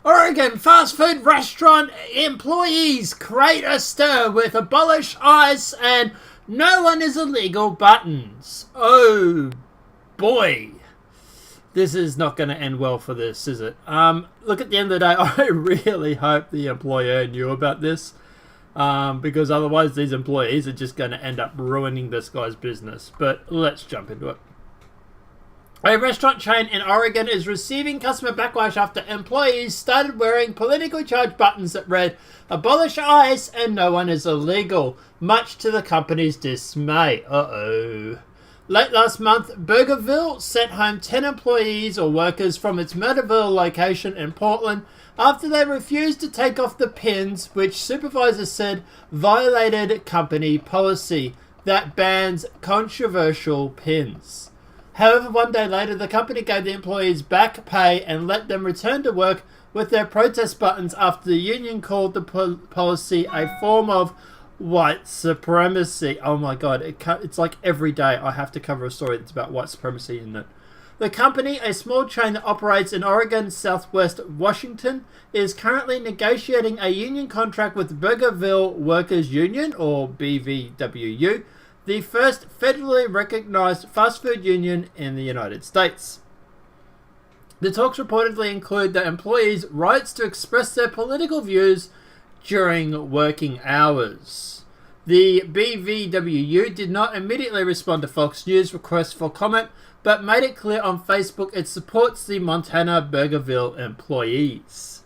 Oregon fast food restaurant employees create a stir with Abolish ICE and No One is Illegal buttons. Oh boy. This is not going to end well for this, is it? Look, at the end of the day, I really hope the employer knew about this. Because otherwise these employees are just going to end up ruining this guy's business. But let's jump into it. A restaurant chain in Oregon is receiving customer backlash after employees started wearing politically charged buttons that read "Abolish ICE and No One is Illegal," much to the company's dismay. Uh-oh. Late last month, Burgerville sent home 10 employees or workers from its Murderville location in Portland after they refused to take off the pins, which supervisors said violated company policy that bans controversial pins. However, one day later, the company gave the employees back pay and let them return to work with their protest buttons after the union called the policy a form of white supremacy. Oh my god, it's like every day I have to cover a story that's about white supremacy in it. The company, a small chain that operates in Oregon, Southwest Washington, is currently negotiating a union contract with Burgerville Workers Union, or BVWU, the first federally recognized fast food union in the United States. The talks reportedly include the employees' rights to express their political views during working hours. The BVWU did not immediately respond to Fox News' request for comment, but made it clear on Facebook it supports the Montana Burgerville employees.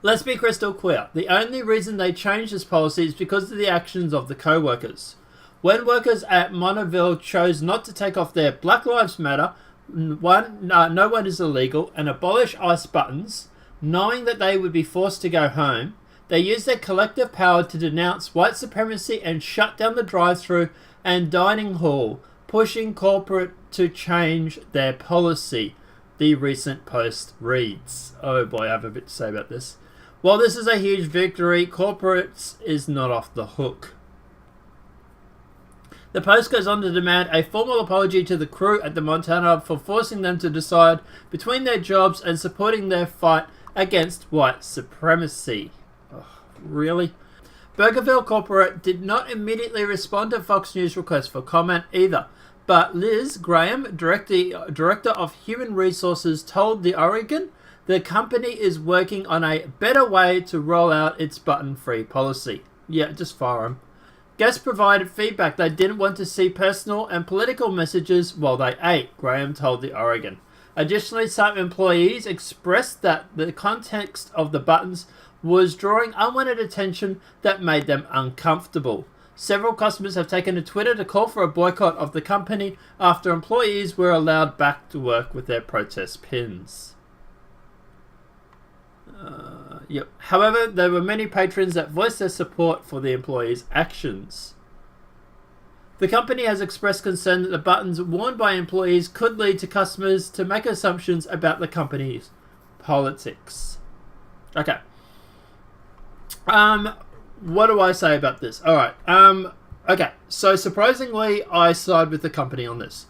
Let's be crystal clear. The only reason they changed this policy is because of the actions of the co-workers. When workers at Monteville chose not to take off their Black Lives Matter, No One is Illegal, and Abolish ICE buttons, knowing that they would be forced to go home, they used their collective power to denounce white supremacy and shut down the drive-thru and dining hall, pushing corporate to change their policy, the recent post reads. Oh boy, I have a bit to say about this. While this is a huge victory, corporates is not off the hook. The post goes on to demand a formal apology to the crew at the Montana for forcing them to decide between their jobs and supporting their fight against white supremacy. Oh, really? Burgerville Corporate did not immediately respond to Fox News' request for comment either, but Liz Graham, Director of Human Resources, told The Oregon the company is working on a better way to roll out its button-free policy. Yeah, just fire them. Guests provided feedback they didn't want to see personal and political messages while they ate, Graham told The Oregon. Additionally, some employees expressed that the context of the buttons was drawing unwanted attention that made them uncomfortable. Several customers have taken to Twitter to call for a boycott of the company after employees were allowed back to work with their protest pins. Yep. However, there were many patrons that voiced their support for the employees' actions. The company has expressed concern that the buttons worn by employees could lead to customers to make assumptions about the company's politics. Okay. What do I say about this? Alright. Okay. So, surprisingly, I side with the company on this.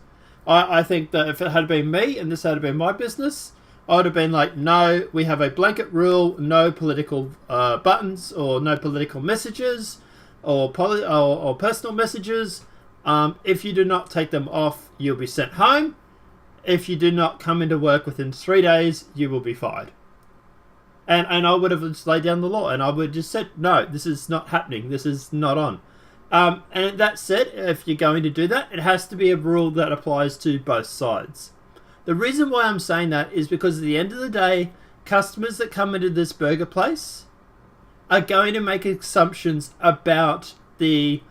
I think that if it had been me and this had been my business, I would have been like, no, we have a blanket rule, no political buttons or no political messages or personal messages. If you do not take them off, you'll be sent home. If you do not come into work within 3 days, you will be fired. And I would have just laid down the law and I would have just said, no, this is not happening. This is not on. And that said, if you're going to do that, it has to be a rule that applies to both sides. The reason why I'm saying that is because at the end of the day, customers that come into this burger place are going to make assumptions about the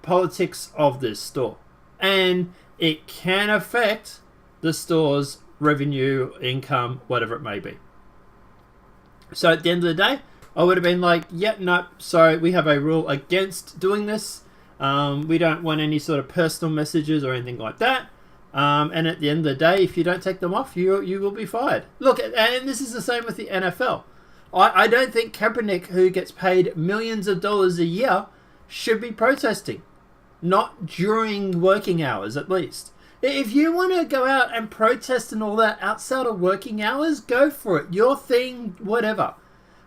politics of this store. And it can affect the store's revenue, income, whatever it may be. So at the end of the day, I would have been like, yeah, no, sorry, we have a rule against doing this. We don't want any sort of personal messages or anything like that. And at the end of the day, if you don't take them off, you will be fired. Look, and this is the same with the NFL. I don't think Kaepernick, who gets paid millions of dollars a year, should be protesting. Not during working hours, at least. If you want to go out and protest and all that outside of working hours, go for it. Your thing, whatever.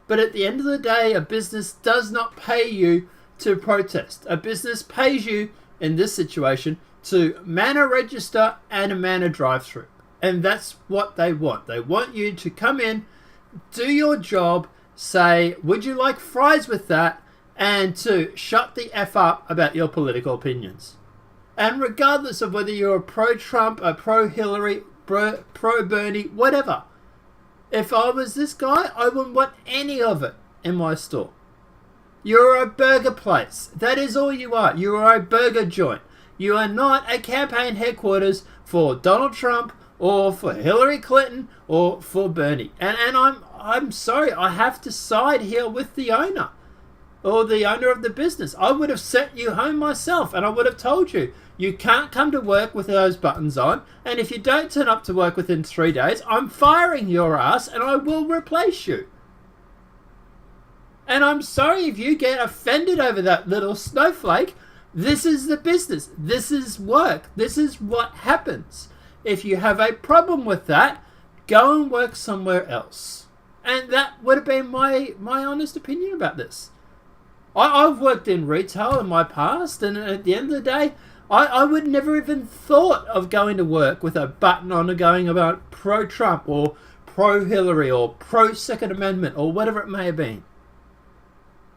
But at the end of the day, a business does not pay you to protest. A business pays you, in this situation, to man a register and man a drive-through. And that's what they want. They want you to come in, do your job, say, would you like fries with that? And to shut the F up about your political opinions. And regardless of whether you're a pro-Trump, a pro-Hillary, pro-Bernie, whatever. If I was this guy, I wouldn't want any of it in my store. You're a burger place. That is all you are. You are a burger joint. You are not a campaign headquarters for Donald Trump or for Hillary Clinton or for Bernie. And I'm sorry, I have to side here with the owner. Or the owner of the business. I would have sent you home myself and I would have told you, you can't come to work with those buttons on, and if you don't turn up to work within 3 days, I'm firing your ass and I will replace you. And I'm sorry if you get offended over that little snowflake. This is the business. This is work. This is what happens. If you have a problem with that, go and work somewhere else. And that would have been my honest opinion about this. I've worked in retail in my past, and at the end of the day, I would never even thought of going to work with a button on going about pro-Trump or pro-Hillary or pro-Second Amendment or whatever it may have been.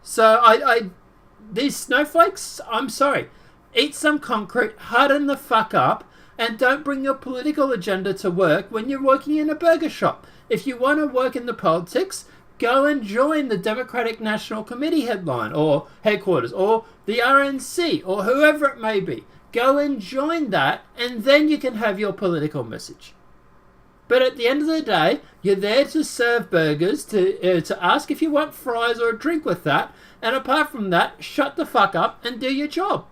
So these snowflakes, I'm sorry, eat some concrete, harden the fuck up, and don't bring your political agenda to work when you're working in a burger shop. If you want to work in the politics, go and join the Democratic National Committee headline or headquarters or the RNC or whoever it may be. Go and join that, and then you can have your political message. But at the end of the day, you're there to serve burgers, to ask if you want fries or a drink with that, and apart from that, shut the fuck up and do your job.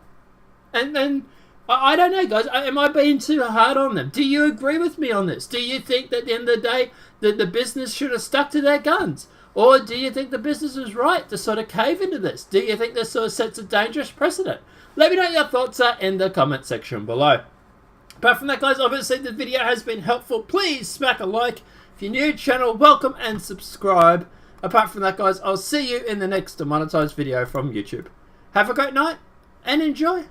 And then, I don't know, guys, am I being too hard on them? Do you agree with me on this? Do you think that at the end of the day, that the business should have stuck to their guns? Or do you think the business was right to sort of cave into this? Do you think this sort of sets a dangerous precedent? Let me know what your thoughts are in the comment section below. Apart from that, guys, obviously the video has been helpful. Please smack a like. If you're new to the channel, welcome and subscribe. Apart from that, guys, I'll see you in the next demonetized video from YouTube. Have a great night and enjoy.